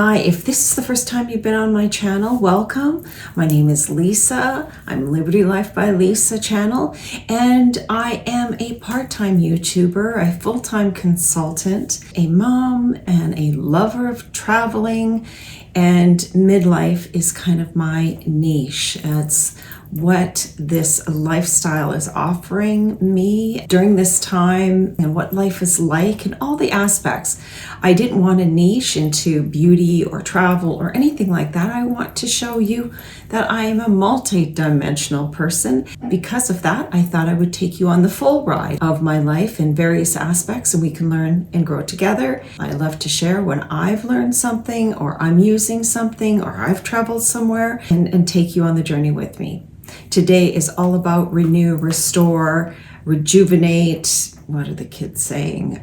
Hi, if this is the first time you've been on my channel, welcome. My name is Lisa. I'm Liberty Life by Lisa channel, and I am a part-time YouTuber, a full-time consultant, a mom, and a lover of traveling, and midlife is kind of my niche. It's what this lifestyle is offering me during this time and what life is like and all the aspects. I didn't want to niche into beauty or travel or anything like that. I want to show you that I am a multi-dimensional person. Because of that, I thought I would take you on the full ride of my life in various aspects, and we can learn and grow together. I love to share when I've learned something or I'm using something or I've traveled somewhere and take you on the journey with me. Today is all about renew, restore, rejuvenate. What are the kids saying?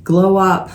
Glow up.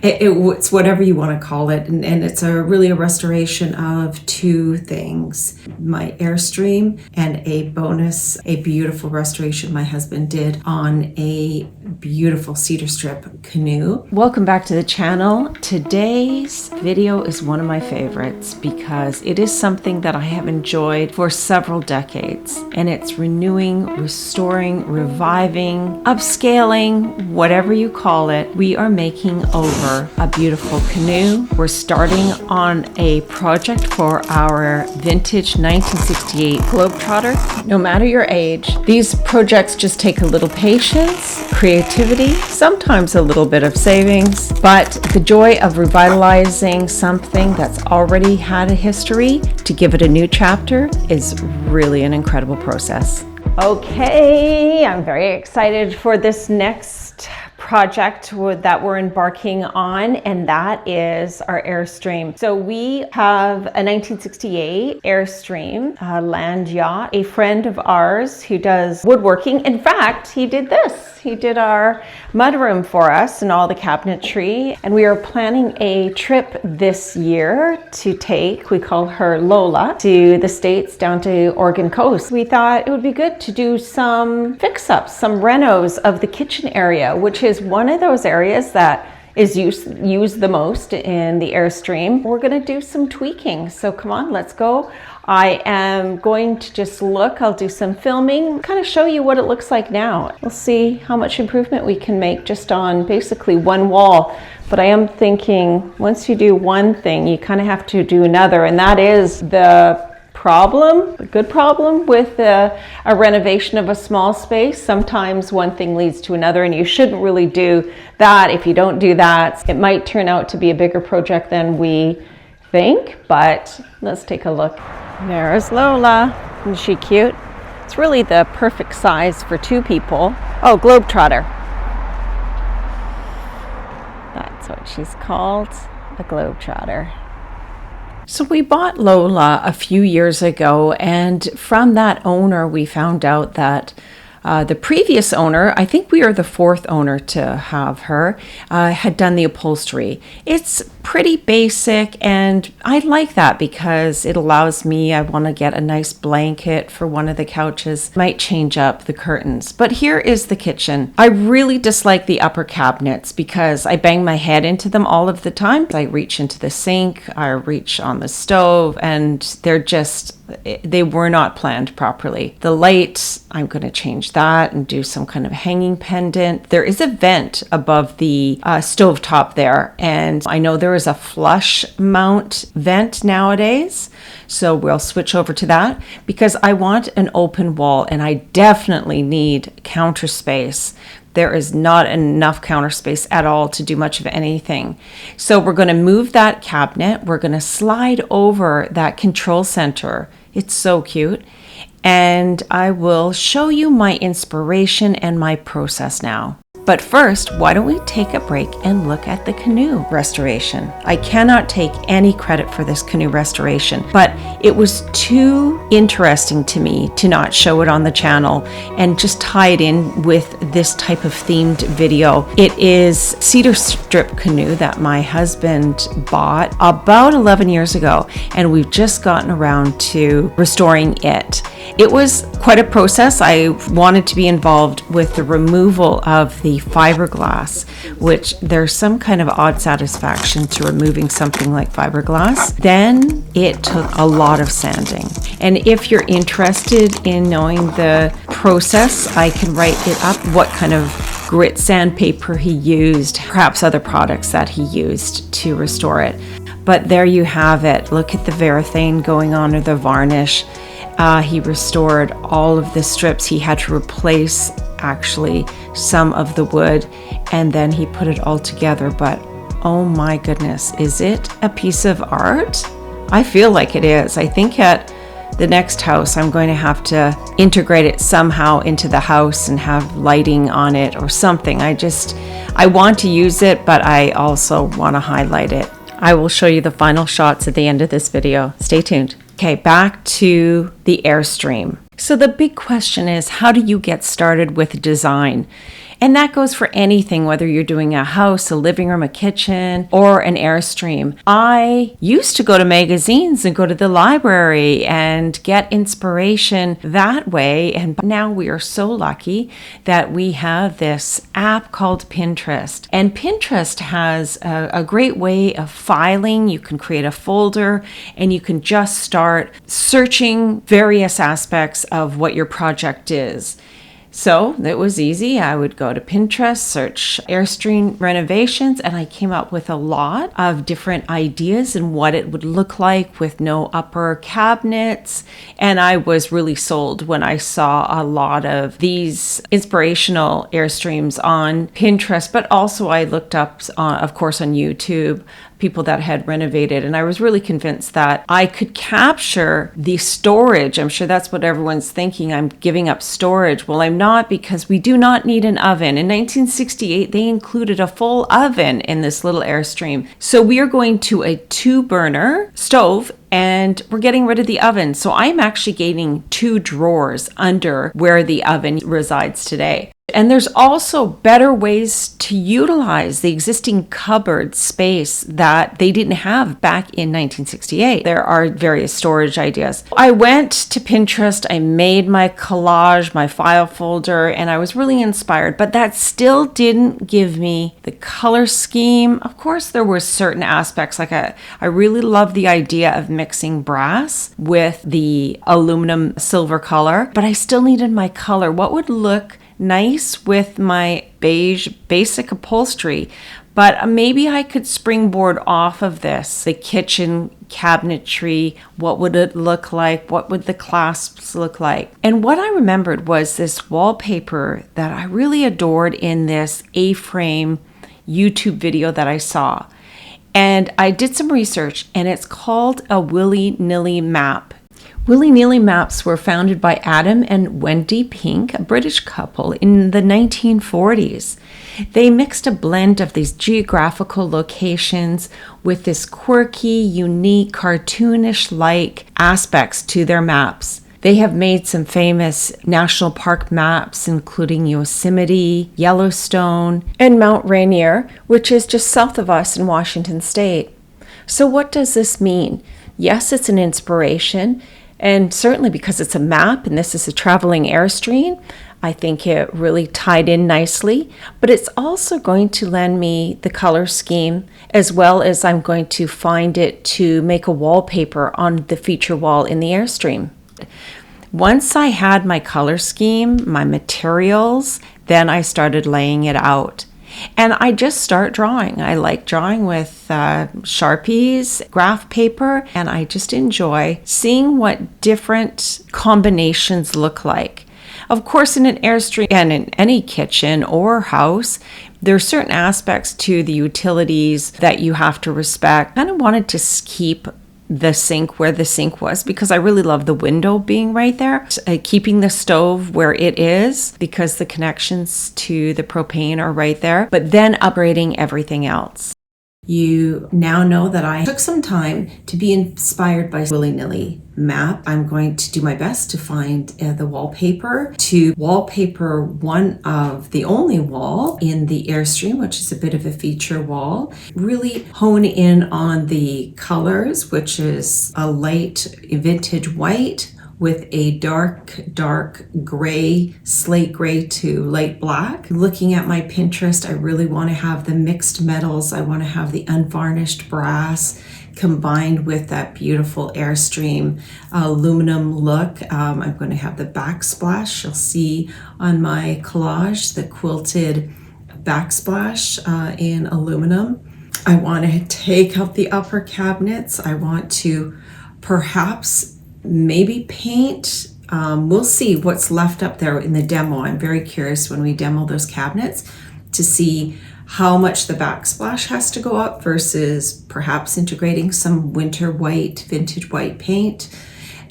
It's whatever you want to call it. And it's really a restoration of two things. My Airstream and a bonus, a beautiful restoration my husband did on a beautiful cedar strip canoe. Welcome back to the channel. Today's video is one of my favorites because it is something that I have enjoyed for several decades. And it's renewing, restoring, reviving, upscaling, whatever you call it. We are making over a beautiful canoe. We're starting on a project for our vintage 1968 Globe Trotter. No matter your age, these projects just take a little patience, creativity, sometimes a little bit of savings, but the joy of revitalizing something that's already had a history to give it a new chapter is really an incredible process. Okay, I'm very excited for this next project that we're embarking on, and that is our Airstream. So we have a 1968 Airstream land yacht. A friend of ours who does woodworking, in fact, he did this. He did our mudroom for us and all the cabinetry, and we are planning a trip this year to take, we call her Lola, to the States down to Oregon coast. We thought it would be good to do some fix-ups, some renos of the kitchen area, which is one of those areas that is used the most in the Airstream. We're going to do some tweaking, so come on, let's go. I am going to just look, I'll do some filming, kind of show you what it looks like now. We'll see how much improvement we can make just on basically one wall. But I am thinking once you do one thing, you kind of have to do another, and that is the problem, a good problem with a renovation of a small space. Sometimes one thing leads to another, and you shouldn't really do that. If you don't do that, it might turn out to be a bigger project than we think, but let's take a look. There's Lola. Isn't she cute? It's really the perfect size for two people. Oh, Globe Trotter. That's what she's called, a Globe Trotter. So we bought Lola a few years ago, and from that owner we found out that the previous owner, I think we are the fourth owner to have her, had done the upholstery. It's pretty basic, and I like that because it allows me, I want to get a nice blanket for one of the couches, might change up the curtains. But here is the kitchen. I really dislike the upper cabinets because I bang my head into them all of the time. I reach into the sink, I reach on the stove, and they were not planned properly. The lights, I'm going to change that and do some kind of hanging pendant. There is a vent above the stove top there, and I know there is a flush mount vent nowadays, so we'll switch over to that because I want an open wall, and I definitely need counter space. There is not enough counter space at all to do much of anything. So we're going to move that cabinet. We're going to slide over that control center. It's so cute. And I will show you my inspiration and my process now. But first, why don't we take a break and look at the canoe restoration? I cannot take any credit for this canoe restoration, but it was too interesting to me to not show it on the channel and just tie it in with this type of themed video. It is cedar strip canoe that my husband bought about 11 years ago, and we've just gotten around to restoring it. It was quite a process. I wanted to be involved with the removal of the fiberglass, which there's some kind of odd satisfaction to removing something like fiberglass. Then it took a lot of sanding. And if you're interested in knowing the process, I can write it up, what kind of grit sandpaper he used, perhaps other products that he used to restore it. But there you have it. Look at the varathane going on, or the varnish. He restored all of the strips. He had to replace actually some of the wood, and then he put it all together. But oh my goodness, is it a piece of art? I feel like it is. I think at the next house I'm going to have to integrate it somehow into the house and have lighting on it or something. I want to use it, but I also want to highlight it. I will show you the final shots at the end of this video. Stay tuned. Okay, back to the Airstream. So the big question is, how do you get started with design? And that goes for anything, whether you're doing a house, a living room, a kitchen, or an Airstream. I used to go to magazines and go to the library and get inspiration that way. And now we are so lucky that we have this app called Pinterest. And Pinterest has a great way of filing. You can create a folder and you can just start searching various aspects of what your project is. So it was easy. I would go to Pinterest, search Airstream renovations, and I came up with a lot of different ideas and what it would look like with no upper cabinets. And I was really sold when I saw a lot of these inspirational Airstreams on Pinterest, but also I looked up, of course, on YouTube, people that had renovated, and I was really convinced that I could capture the storage. I'm sure that's what everyone's thinking. I'm giving up storage. Well, I'm not, because we do not need an oven. In 1968, they included a full oven in this little Airstream. So we are going to a 2-burner stove, and we're getting rid of the oven. So I'm actually gaining 2 drawers under where the oven resides today. And there's also better ways to utilize the existing cupboard space that they didn't have back in 1968. There are various storage ideas. I went to Pinterest, I made my collage, my file folder, and I was really inspired, but that still didn't give me the color scheme. Of course, there were certain aspects, like I really love the idea of mixing brass with the aluminum silver color, but I still needed my color. What would look nice with my beige basic upholstery, but maybe I could springboard off of this. The kitchen cabinetry, what would it look like? What would the clasps look like? And what I remembered was this wallpaper that I really adored in this A-frame YouTube video that I saw. And I did some research, and it's called a willy-nilly map. Willy-nilly maps were founded by Adam and Wendy Pink, a British couple, in the 1940s. They mixed a blend of these geographical locations with this quirky, unique, cartoonish-like aspects to their maps. They have made some famous national park maps, including Yosemite, Yellowstone, and Mount Rainier, which is just south of us in Washington State. So what does this mean? Yes, it's an inspiration. And certainly because it's a map and this is a traveling Airstream, I think it really tied in nicely. But it's also going to lend me the color scheme, as well as I'm going to find it to make a wallpaper on the feature wall in the Airstream. Once I had my color scheme, my materials, then I started laying it out. And I just start drawing. I like drawing with Sharpies, graph paper, and I just enjoy seeing what different combinations look like. Of course, in an Airstream and in any kitchen or house, there are certain aspects to the utilities that you have to respect. I kind of wanted to keep the sink where the sink was, because I really love the window being right there. Keeping the stove where it is, because the connections to the propane are right there, but then upgrading everything else. You now know that I took some time to be inspired by willy-nilly map. I'm going to do my best to find the wallpaper, to wallpaper one of the only wall in the Airstream, which is a bit of a feature wall. Really hone in on the colors, which is a light vintage white with a dark gray, slate gray to light black. Looking at my Pinterest, I really want to have the mixed metals. I want to have the unvarnished brass combined with that beautiful Airstream aluminum look. I'm going to have the backsplash. You'll see on my collage the quilted backsplash in aluminum. I want to take out the upper cabinets. I want to perhaps maybe paint. We'll see what's left up there in the demo. I'm very curious when we demo those cabinets to see how much the backsplash has to go up versus perhaps integrating some winter white, vintage white paint,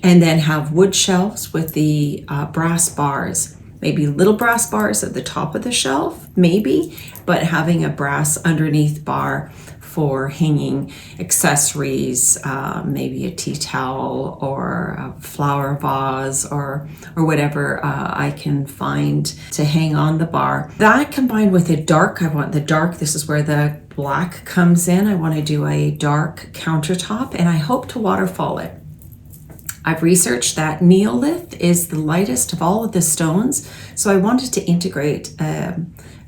and then have wood shelves with the brass bars. Maybe little brass bars at the top of the shelf, maybe, but having a brass underneath bar for hanging accessories, maybe a tea towel or a flower vase or whatever I can find to hang on the bar. That combined with a dark, I want the dark, this is where the black comes in. I want to do a dark countertop and I hope to waterfall it. I've researched that neolith is the lightest of all of the stones, so I wanted to integrate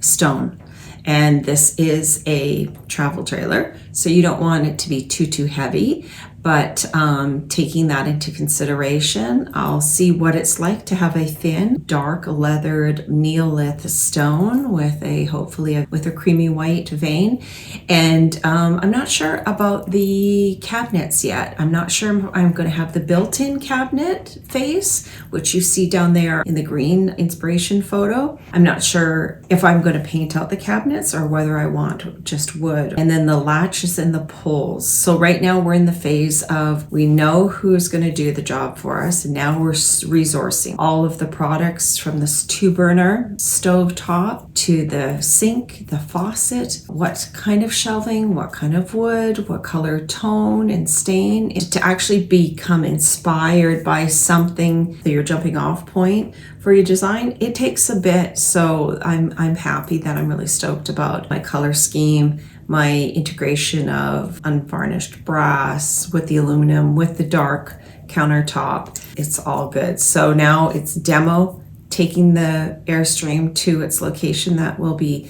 stone. And this is a travel trailer, so you don't want it to be too heavy, but taking that into consideration, I'll see what it's like to have a thin, dark, leathered neolith stone with a hopefully with a creamy white vein. And I'm not sure about the cabinets yet. I'm not sure I'm going to have the built-in cabinet face, which you see down there in the green inspiration photo. I'm not sure if I'm going to paint out the cabinets or whether I want just wood. And then the latches and the pulls. So right now we're in the phase of we know who's going to do the job for us, and now we're resourcing all of the products from this 2-burner stove top to the sink, the faucet, what kind of shelving, what kind of wood, what color tone and stain, to actually become inspired by something that your jumping off point for your design. It takes a bit, so I'm happy that I'm really stoked about my color scheme, my integration of unvarnished brass with the aluminum, with the dark countertop. It's all good. So now it's demo, taking the Airstream to its location that will be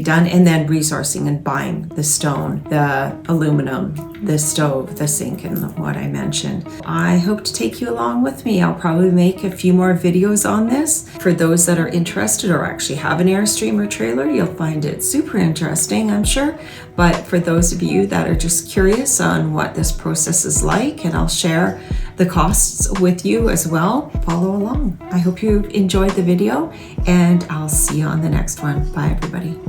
done, and then resourcing and buying the stone, the aluminum, the stove, the sink, and what I mentioned. I hope to take you along with me. I'll probably make a few more videos on this. For those that are interested or actually have an Airstream or trailer, you'll find it super interesting, I'm sure. But for those of you that are just curious on what this process is like, and I'll share the costs with you as well, follow along. I hope you enjoyed the video, and I'll see you on the next one. Bye, everybody.